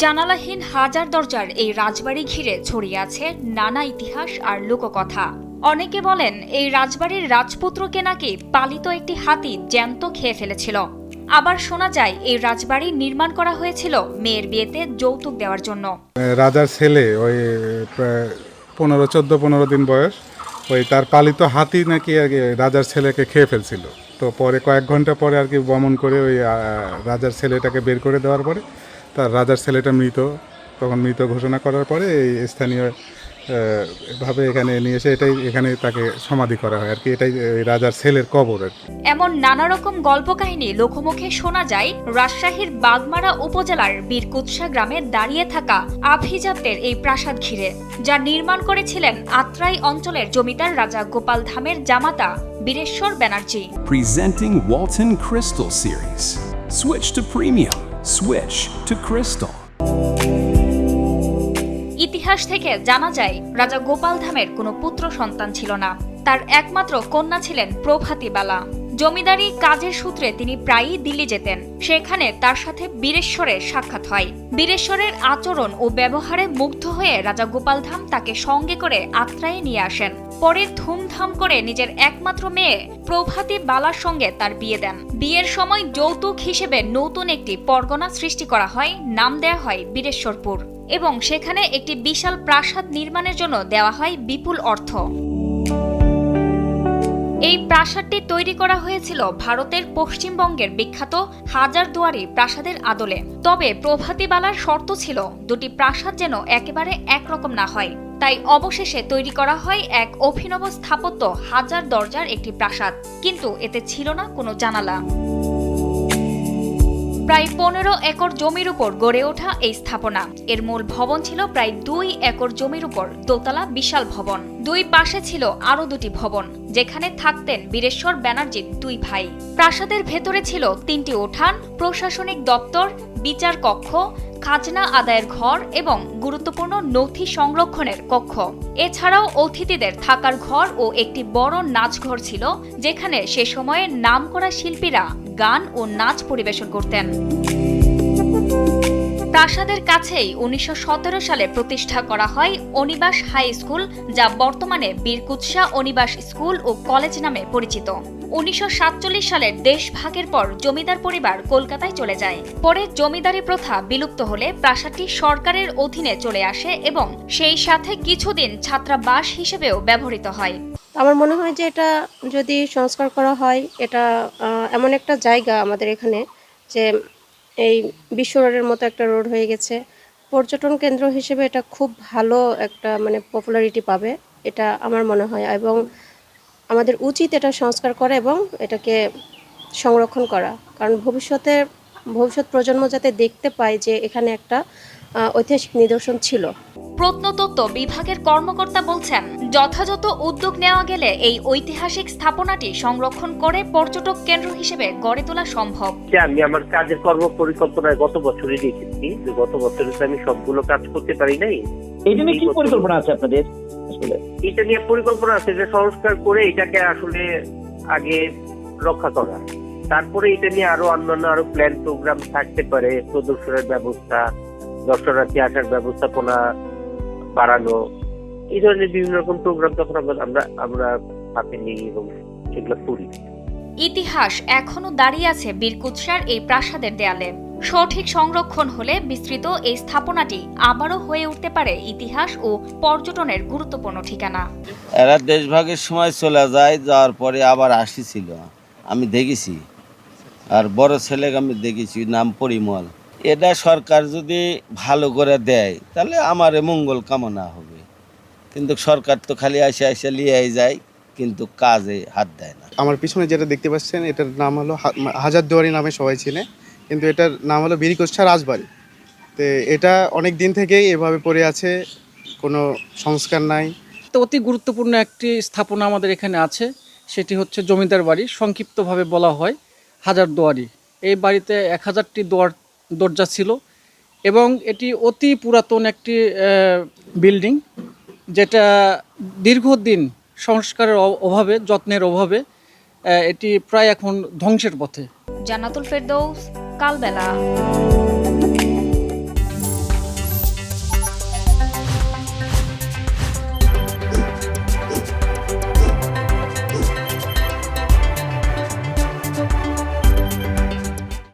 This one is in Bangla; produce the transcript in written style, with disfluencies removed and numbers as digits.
জানালাহীন হাজার দরজার এই রাজবাড়ি ঘিরে ছড়িয়ে আছে নানা ইতিহাস আর লোককথা। অনেকে বলেন এই রাজবাড়ির রাজপুত্রকে নাকি পালিত একটি হাতি জ্যান্ত খেয়ে ফেলেছিল। আবার শোনা যায় এই বাড়ি নির্মাণ করা হয়েছিল মেয়ের বিয়েতে যৌতুক দেওয়ার জন্য। রাজার ছেলে ওই 14 দিন বয়স, ওই তার পালিত হাতি নাকি রাজার ছেলেকে খেয়ে ফেলছিল। তো পরে কয়েক ঘন্টা পরে আর কি বমন করে ওই রাজার ছেলেটাকে বের করে দেওয়ার পরে তার রাজার ছেলেটা মৃত, তখন মৃত ঘোষণা করার পরে এই স্থানীয় ভাবে এখানে নিয়ে এসে এখানে তাকে সমাধি করা হয় আর কি। এটাই রাজার ছেলের কবর আর কি। এমন নানা রকম গল্প কাহিনী লোকমুখে শোনা যায় রাজশাহীর বাগমারা উপজেলার বীরকুৎসা গ্রামে দাঁড়িয়ে থাকা আভিজাত্যের এই প্রাসাদ ঘিরে, যা নির্মাণ করেছিলেন আত্রাই অঞ্চলের জমিদার রাজা গোপাল ধামের জামাতা Bireswar Banerjee. Presenting Walton Crystal Series. Switch to premium. Switch to Crystal. ইতিহাস থেকে জানা যায় রাজা গোপাল ধামের কোনো পুত্র সন্তান ছিল না। তার একমাত্র কন্যা ছিলেন প্রভাতী বালা। জমিদারি কাজের সূত্রে তিনি প্রায়ই দিল্লি যেতেন। সেখানে তার সাথে বীরেশ্বরের সাক্ষাৎ হয়। বীরেশ্বরের আচরণ ও ব্যবহারে মুগ্ধ হয়ে রাজা গোপাল ধাম তাকে সঙ্গে করে আত্রায়ে নিয়ে আসেন। পরে ধুমধাম করে নিজের একমাত্র মেয়ে প্রভাতী বালার সঙ্গে তার বিয়ে দেন। বিয়ের সময় যৌতুক হিসেবে নতুন একটি পরগনা সৃষ্টি করা হয়, নাম দেয়া হয় বীরেশ্বরপুর, এবং সেখানে একটি বিশাল প্রাসাদ নির্মাণের জন্য দেওয়া হয় বিপুল অর্থ। এই প্রাসাদটি তৈরি করা হয়েছিল ভারতের পশ্চিমবঙ্গের বিখ্যাত হাজারদুয়ারি প্রাসাদের আদলে। তবে প্রভাতী বালার শর্ত ছিল দুটি প্রাসাদ যেন একেবারে একরকম না হয়। তাই অবশেষে তৈরি করা হয় এক অভিনব স্থাপত্য হাজার দরজার একটি প্রাসাদ, কিন্তু এতে ছিল না কোনো জানালা। প্রায় 15 একর জমির উপর গড়ে ওঠা এই স্থাপনা। এর মূল ভবন ছিল প্রায় 2 একর জমির উপর দোতলা বিশাল ভবন। দুই পাশে ছিল আরো দুটি ভবন, যেখানে থাকতেন বীরেশ্বর ব্যানার্জির দুই ভাই। প্রাসাদের ভেতরে ছিল 3টি উঠান, প্রশাসনিক দপ্তর, বিচার কক্ষ, খাজনা আদায়ের ঘর এবং গুরুত্বপূর্ণ নথি সংরক্ষণের কক্ষ। এছাড়াও অতিথিদের থাকার ঘর ও একটি বড় নাচঘর ছিল, যেখানে সে সময়ে নামকরা শিল্পীরা গান ও নাচ পরিবেশন করতেন। প্রাসাদের কাছেই 1917 সালে প্রতিষ্ঠা করা হয় অনিবাস হাই স্কুল, যা বর্তমানে বীরকুৎসা অনিবাস স্কুল ও কলেজ নামে পরিচিত। 1947 সালের দেশভাগের পর জমিদার পরিবার কলকাতায় চলে যায়। পরে জমিদারি প্রথা বিলুপ্ত হলে প্রাসাদটি সরকারের অধীনে চলে আসে এবং সেই সাথে কিছুদিন ছাত্রাবাস হিসেবেও ব্যবহৃত হয়। আমার মনে হয় যে এটা যদি সংস্কার করা হয়, এটা এমন একটা জায়গা আমাদের এখানে যে এই বিশ্ব রোডের মতো একটা রোড হয়ে গেছে, পর্যটন কেন্দ্র হিসেবে এটা খুব ভালো একটা পপুলারিটি পাবে, এটা আমার মনে হয়। এবং আমাদের উচিত এটা সংস্কার করা এবং এটাকে সংরক্ষণ করা, কারণ ভবিষ্যৎ প্রজন্ম যাতে দেখতে পায় যে এখানে একটা ঐতিহাসিক নিদর্শন ছিল। প্রত্নতত্ত্ব বিভাগের কর্মকর্তা বলছেন, যথাযথ উদ্যোগ নেওয়া গেলে এই ঐতিহাসিক স্থাপনাটি সংরক্ষণ করে পর্যটক কেন্দ্র হিসেবে গড়ে তোলা সম্ভব। আমি আমার কাজের কর্ম পরিকল্পনায় গত বছরই দেখেছি, গত বছরে আমি সবগুলো কাজ করতে পারি নাই। এটা নিয়ে কি পরিকল্পনা আছে আপনাদের? এটা নিয়ে পরিকল্পনা আছে যে সংস্কার করে এটাকে আসলে আগে রক্ষা করা, তারপরে এটা নিয়ে আরো প্ল্যান প্রোগ্রাম থাকতে পারে, প্রদর্শনের ব্যবস্থা, দর্শনার্থী আসার ব্যবস্থাপনা বাড়ানো, এই ধরনের বিভিন্ন রকম প্রোগ্রাম তখন আমরা হাতে নিই এবং সেগুলো করি। ইতিহাস এখনো দাঁড়িয়ে আছে বীরকুৎসার এই প্রাসাদের দেয়ালে। সঠিক সংরক্ষণ হলে বিস্তৃত এই স্থাপনাটি আবারও হয়ে উঠতে পারে ইতিহাস ও পর্যটনের গুরুত্বপূর্ণ ঠিকানা। এরা দেশভাগের সময় চলে যায়, যাওয়ার পরে আবার আসছিল, আমি দেখেছি। আর বড় ছেলেকে আমি দেখেছি, নাম পরিমল। এটা সরকার যদি ভালো করে দেয় তাহলে আমার মঙ্গল কামনা হবে, কিন্তু সরকার তো খালি আসে লিয়ে যায়, কিন্তু কাজে হাত দেয় না। আমার পিছনে যেটা দেখতে পাচ্ছেন, এটার নাম হলো হাজারদুয়ারি নামে সবাই চিনে, কিন্তু এটার নাম হলো বীরকুৎসা রাজবাড়ি। তো এটা অনেক দিন থেকেই এভাবে পড়ে আছে, কোনো সংস্কার নাই। তো অতি গুরুত্বপূর্ণ একটি স্থাপনা আমাদের এখানে আছে, সেটি হচ্ছে জমিদার বাড়ি, সংক্ষিপ্তভাবে বলা হয় হাজারদুয়ারি। এই বাড়িতে 1000টি দরজা ছিল এবং এটি অতি পুরাতন একটি বিল্ডিং, যেটা দীর্ঘদিন সংস্কারের অভাবে, যত্নের অভাবে এটি প্রায় এখন ধ্বংসের পথে। জান্নাতুল ফেরদৌস, কালবেলা।